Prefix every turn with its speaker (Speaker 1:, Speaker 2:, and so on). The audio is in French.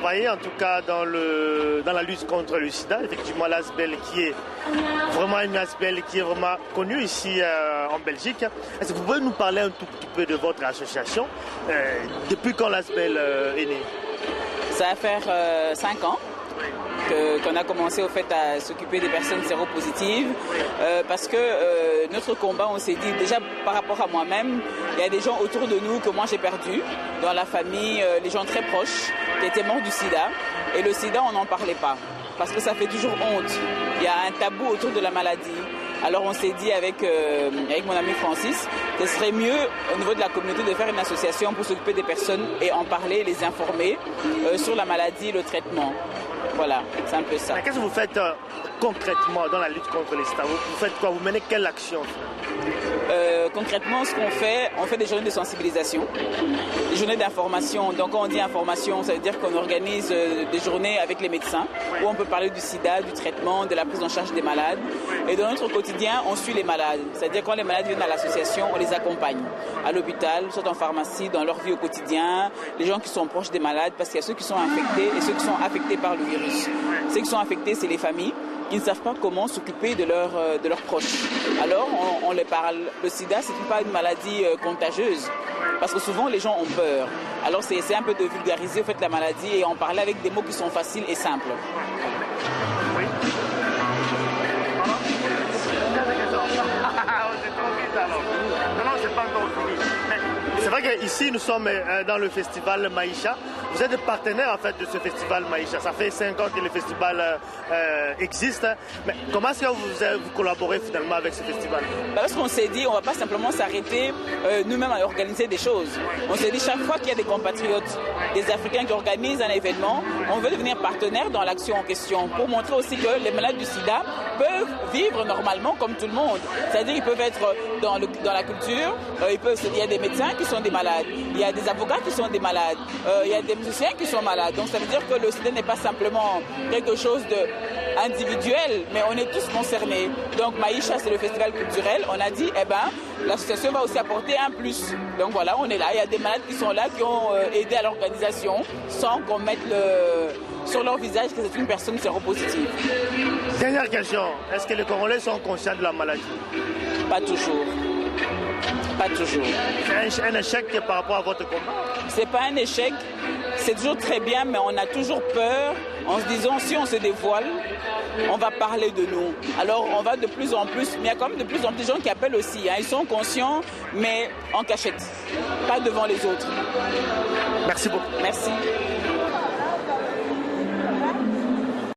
Speaker 1: travaillez en tout cas dans la lutte contre le sida. Effectivement, l'ASBEL qui est vraiment une ASBEL qui est vraiment connue ici en Belgique. Est-ce que vous pouvez nous parler un tout petit peu de votre association? Depuis quand l'ASBEL est née?
Speaker 2: Ça va faire 5 ans qu'on a commencé au fait à s'occuper des personnes séropositives parce que notre combat, on s'est dit déjà par rapport à moi-même, il y a des gens autour de nous que moi j'ai perdu dans la famille, les gens très proches qui étaient morts du sida, et le sida on n'en parlait pas parce que ça fait toujours honte, il y a un tabou autour de la maladie. Alors on s'est dit avec mon ami Francis que ce serait mieux au niveau de la communauté de faire une association pour s'occuper des personnes et en parler, les informer sur la maladie et le traitement. Voilà, c'est un peu ça.
Speaker 1: Qu'est-ce que vous faites concrètement dans la lutte contre les sida? Vous faites quoi? Vous menez quelle action?
Speaker 2: Concrètement, ce qu'on fait, on fait des journées de sensibilisation, des journées d'information. Donc quand on dit information, ça veut dire qu'on organise des journées avec les médecins où on peut parler du sida, du traitement, de la prise en charge des malades. Et dans notre quotidien, on suit les malades. C'est-à-dire quand les malades viennent à l'association, on les accompagne à l'hôpital, soit en pharmacie, dans leur vie au quotidien, les gens qui sont proches des malades, parce qu'il y a ceux qui sont infectés et ceux qui sont affectés par le virus. Ceux qui sont affectés, c'est les familles qui ne savent pas comment s'occuper de leurs proches. Alors, on les parle. Le sida, ce n'est pas une maladie contagieuse, parce que souvent, les gens ont peur. Alors, c'est un peu de vulgariser en fait, la maladie et en parler avec des mots qui sont faciles et simples.
Speaker 1: Oui. Non, c'est pas encore fini. C'est vrai qu'ici, nous sommes dans le festival Maïcha. Vous êtes partenaire en fait de ce festival Maïcha. Ça fait 5 ans que le festival existe. Mais comment est-ce que vous collaborez finalement avec ce festival?
Speaker 2: Parce qu'on s'est dit, on ne va pas simplement s'arrêter nous-mêmes à organiser des choses. On s'est dit, chaque fois qu'il y a des compatriotes, des Africains qui organisent un événement, on veut devenir partenaire dans l'action en question pour montrer aussi que les malades du sida peuvent vivre normalement comme tout le monde. C'est-à-dire qu'ils peuvent être dans la culture, il y a des médecins qui sont des malades, il y a des avocats qui sont des malades, il y a des musiciens qui sont malades. Donc ça veut dire que le sida n'est pas simplement quelque chose d'individuel, mais on est tous concernés. Donc Maïcha, c'est le festival culturel. On a dit, l'association va aussi apporter un plus. Donc voilà, on est là. Il y a des malades qui sont là, qui ont aidé à l'organisation sans qu'on mette sur leur visage que c'est une personne séropositive.
Speaker 1: Dernière question. Est-ce que les Congolais sont conscients de la maladie?
Speaker 2: Pas toujours. Pas toujours.
Speaker 1: C'est un échec par rapport à votre combat?
Speaker 2: C'est pas un échec. C'est toujours très bien, mais on a toujours peur en se disant si on se dévoile, on va parler de nous. Alors on va de plus en plus, mais il y a quand même de plus en plus de gens qui appellent aussi. Ils sont conscients, mais en cachette, pas devant les autres.
Speaker 1: Merci beaucoup.
Speaker 2: Merci.